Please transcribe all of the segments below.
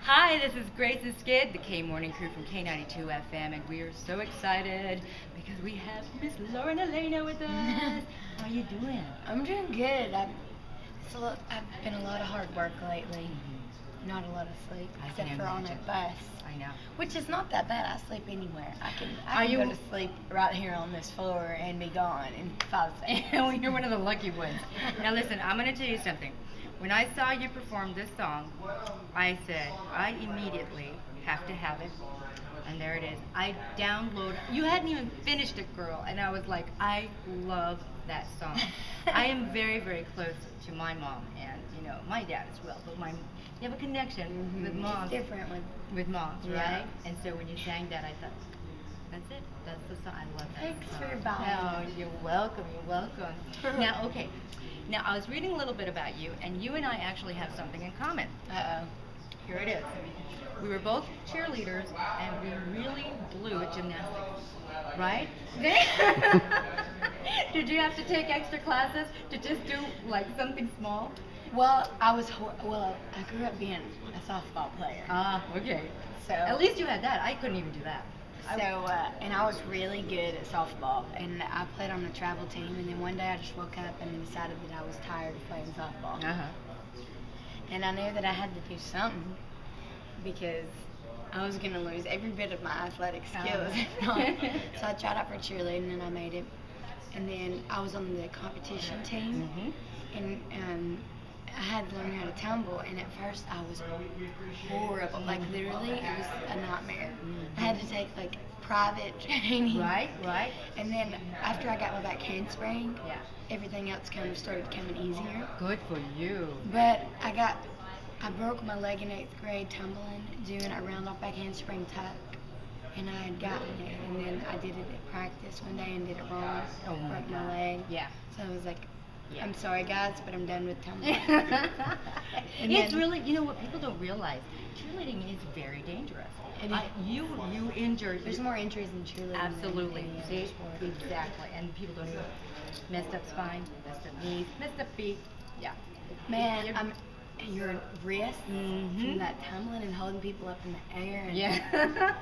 Hi, this is Grace and Skid, the K Morning Crew from K92FM, and we are so excited because we have Miss Lauren Alaina with us. How are you doing? I'm doing good. I've been a lot of hard work lately. Not a lot of sleep, I except can for on a imagine. bus. I know. Which is not that bad. I sleep anywhere. Are I can you- go to sleep right here on this floor and be gone in 5 seconds. Well, you're one of the lucky ones. Now listen, I'm going to tell you something. When I saw you perform this song, I said, I immediately have to have it. And there it is. I downloaded. You hadn't even finished it, girl. And I was like, I love that song. I am very, very close to my mom and, my dad as well. But you have a connection with moms. It's different With moms, Yeah. right? And so when you sang that, I thought, that's it. That's the song. I love that Thanks song. for buying Oh, it. you're welcome. You're welcome. Now, okay. Now, I was reading a little bit about you, and you and I actually have something in common. Uh-oh. Here it is. We were both cheerleaders, and we really blew at gymnastics, right? Did you have to take extra classes to just do like something small? Well, I grew up being a softball player. Ah, okay. So At least you had that. I couldn't even do that. And I was really good at softball, and I played on the travel team. And then one day I just woke up and decided that I was tired of playing softball. Uh-huh. And I knew that I had to do something because I was going to lose every bit of my athletic skills. So I tried out for cheerleading and I made it. And then I was on the competition team, and I had to learn how to tumble. And at first I was horrible. Like literally, it was a nightmare. I had to take like private training. Right. And then after I got my back handspring, Yeah. everything else kind of started becoming easier. Good for you. But I broke my leg in 8th grade tumbling, doing a round off back handspring tuck, and I had gotten it, and then I did it at practice one day and did it wrong, Oh my broke my God. leg. Yeah. So I was like, Yeah. I'm sorry guys, but I'm done with tumbling. And It's then- really, what people don't realize, cheerleading is very dangerous. It is. You injured. There's more injuries in cheerleading. Absolutely. Than any other See, sport. exactly. And people don't even messed up spine, messed up knees, messed up feet. Yeah. Man, You're- your wrist Mhm. from that tumbling and holding people up in the air. And Yeah.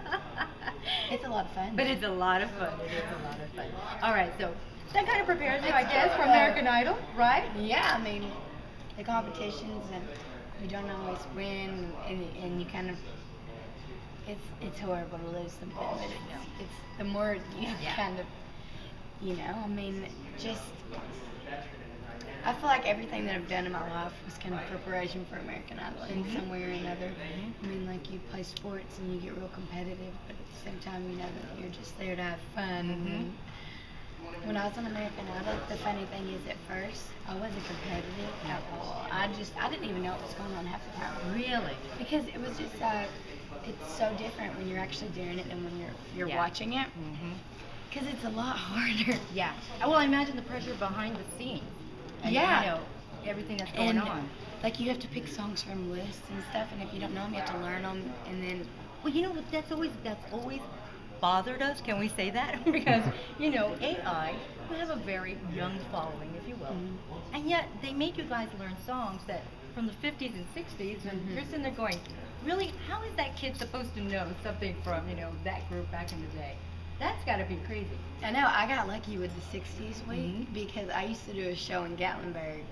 It's a lot of fun. But it's a lot of fun. It is a lot of fun. All right, so that kind of prepares you, I guess, for American Idol, right? Yeah, I mean, the competitions and you don't always win, and you kind of, it's horrible to lose something, but it's the more you Yeah. kind of, I mean, just, I feel like everything that I've done in my life was kind of preparation for American Idol in some way or another. I mean, like you play sports and you get real competitive, but at the same time, you know that you're just there to have fun. When I was on American Idol, the funny thing is at first, I wasn't competitive at all. I didn't even know what was going on half the time. Really? Because it was just, it's so different when you're actually doing it than when you're Yeah. watching it. Because it's a lot harder. Yeah. Well, I imagine the pressure behind the scenes. And, Yeah. everything that's going And on. like you have to pick songs from lists and stuff, and if you don't know them, you have to learn them, and then Well, that's always bothered us. Can we say that? Because AI, we have a very young following, if you will, and yet they make you guys learn songs that from the 50s and 60s, and you're sitting there going, really? How is that kid supposed to know something from that group back in the day? That's got to be crazy. I know I got lucky with the 60s week because I used to do a show in Gatlinburg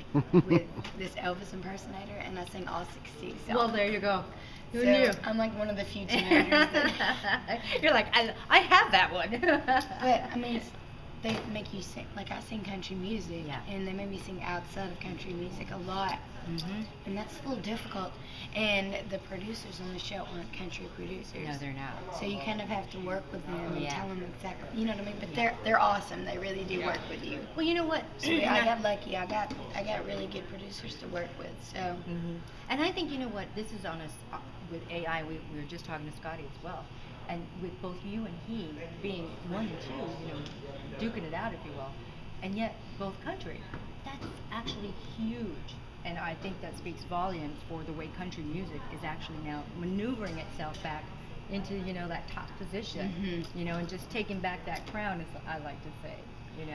with this Elvis impersonator, and I sing all 60s songs. Well, there you go. Who So knew? I'm like one of the few teenagers that. You're like, I have that one. But I mean, they make you sing. Like I sing country music, Yeah. and they made me sing outside of country music a lot, Mhm. and that's a little difficult. And the producers on the show aren't country producers. No, they're not. So you kind of have to work with them and Yeah. tell them exactly, you know what I mean? But they're awesome. They really do work with you. Well, you know what? So I got lucky. I got really good producers to work with. So And I think this is on us with AI. We were just talking to Scotty as well, and with both you and he being one and two, duking it out, if you will, and yet both country. That's actually huge, and I think that speaks volumes for the way country music is actually now maneuvering itself back into that top position, and just taking back that crown, as I like to say.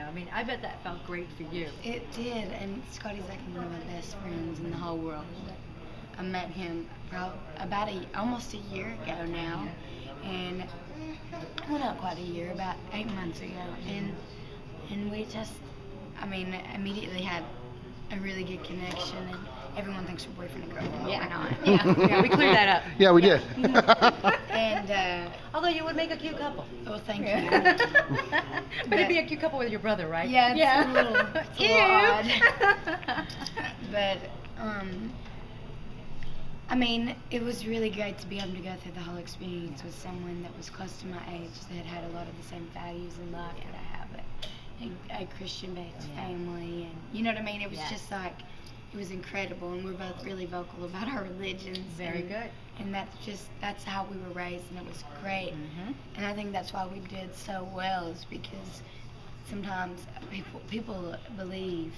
I mean, I bet that felt great for you. it did, and Scotty's like one of my best friends in the whole world. I met him about almost a year ago now, and well, not quite a year, about 8 months ago, and we just, I mean, immediately had a really good connection, and everyone thinks we're boyfriend and girlfriend, but we're not. Yeah, we cleared that up. Yeah, we did. And Although you would make a cute couple. well, thank you. But it'd be a cute couple with your brother, right? Yeah, it's a little, it's a little odd. But I mean, it was really great to be able to go through the whole experience with someone that was close to my age, that had a lot of the same values in life that I have, a Christian-based family, and you know what I mean? It was just like, it was incredible, and we're both really vocal about our religions. Very good. And that's how we were raised, and it was great. And I think that's why we did so well, is because sometimes people believe,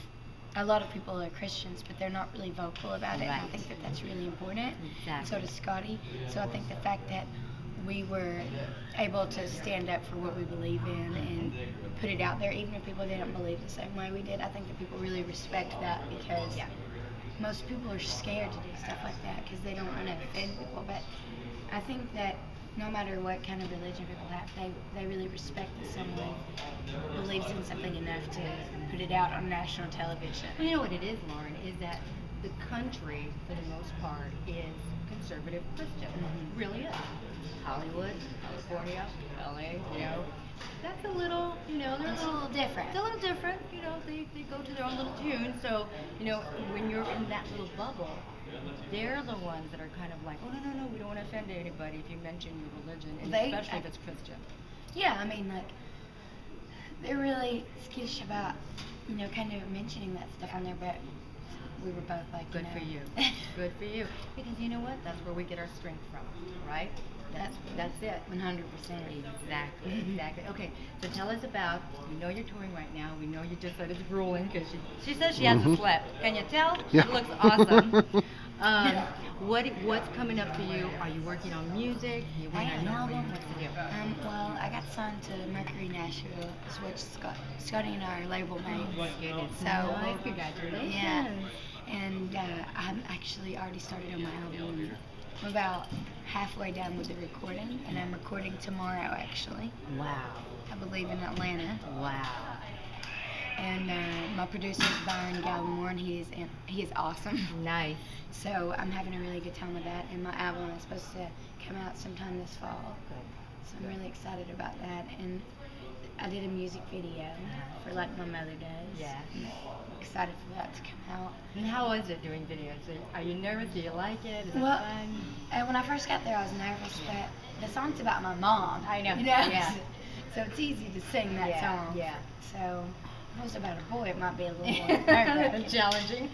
a lot of people are Christians, but they're not really vocal about it, and I think that that's really important. Exactly. So does Scotty. So I think the fact that we were able to stand up for what we believe in and put it out there, even if people didn't believe the same way we did, I think that people really respect that, because most people are scared to do stuff like that because they don't want to offend people. But I think that no matter what kind of religion people have, they really respect that someone believes in something enough to put it out on national television. Well, you know what it is, Lauren, is that the country, for the most part, is conservative Christian. It really is. Hollywood, California, LA, you know, that's a little, you know, they're It's a little different. It's a little different, you know, they go to their own little tune. So, you know, when you're in that little bubble, they're the ones that are kind of like, oh, no, we don't want to offend anybody if you mention your religion, and especially if it's Christian. Yeah, I mean, like, they're really skittish about, you know, kind of mentioning that stuff on there, but we were both like, Good for you. Good for you. Because you know what? That's where we get our strength from, right? That's it. 100%. Exactly. Okay, so tell us about, we know you're touring right now, we know you just said it's grueling, because she says she hasn't slept. Can you tell? Yeah. It looks awesome. What's coming up for you? Are you working on music? Are you working on an album? What's the deal? Well, I got signed to Mercury Nashville, which Scotty and I are label mates. So, Congratulations. yeah, and I'm actually already started on my album. I'm about halfway done with the recording, and I'm recording tomorrow, actually. Wow. I believe in Atlanta. Wow. And my producer is Byron Gallimore, and he is awesome. Nice. So I'm having a really good time with that, and my album is supposed to come out sometime this fall. So I'm really excited about that, and I did a music video for Like My Mother Does. Yeah. I'm excited for that to come out. And how is it doing videos? Are you nervous? Do you like it? Is it Well, fun? when I first got there, I was nervous, but the song's about my mom. I know. You know? Yeah. So it's easy to sing that song. Yeah. So if it was about a boy, it might be a little more nerve-wracking. Challenging.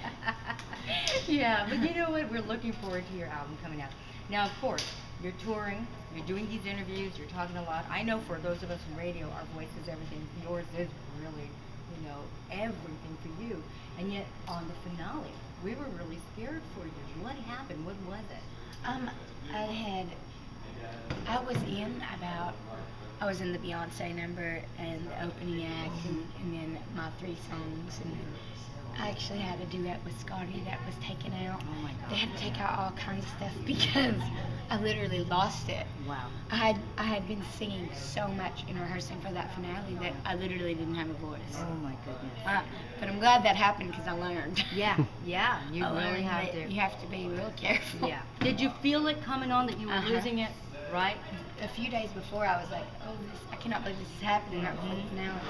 Yeah, but you know what? We're looking forward to your album coming out. Now, of course, you're touring, you're doing these interviews, you're talking a lot. I know for those of us in radio, our voice is everything. Yours is really, you know, everything for you. And yet, on the finale, we were really scared for you. What happened? What was it? I was in the Beyonce number and the opening act, and then my 3 songs, and I actually had a duet with Scotty that was taken out. Oh my God. They had to take out all kinds of stuff because I literally lost it. Wow. I had been singing so much in rehearsing for that finale that I literally didn't have a voice. Oh my goodness. But I'm glad that happened because I learned. Yeah, you I really learned have that to. You have to be real careful. Yeah. Did you feel it coming on that you were losing it? Right? A few days before, I was like, oh, I cannot believe this is happening right before the finale.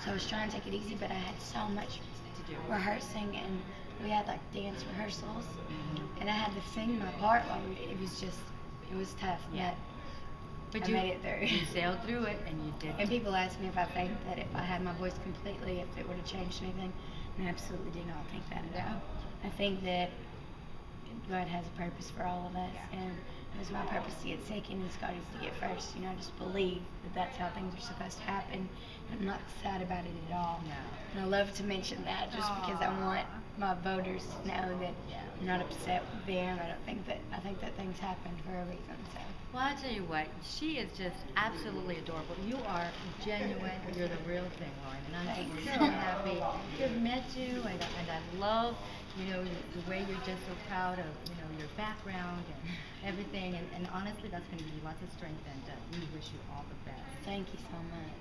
So I was trying to take it easy, but I had so much To do. rehearsing, and we had like dance rehearsals, and I had to sing my part while it was tough. Yeah. But But I made it through. You sailed through it, and you did. And people ask me if I think that if I had my voice completely, if it would have changed anything, and I absolutely do not think that at all. I think that God has a purpose for all of us, and it was my purpose to get second and Scotty's to get first. You know, I just believe that that's how things are supposed to happen. I'm not sad about it at all. No. And I love to mention that just because I want my voters know that I'm not upset with them. I think that things happen for a reason. So. Well, I'll tell you what, she is just absolutely adorable. You are genuine. You're the real thing, Lauren. And I'm Thanks. so happy to have met you. And I love, the way you're just so proud of, your background and everything. And honestly, that's going to give you lots of strength. And we wish you all the best. Thank you so much.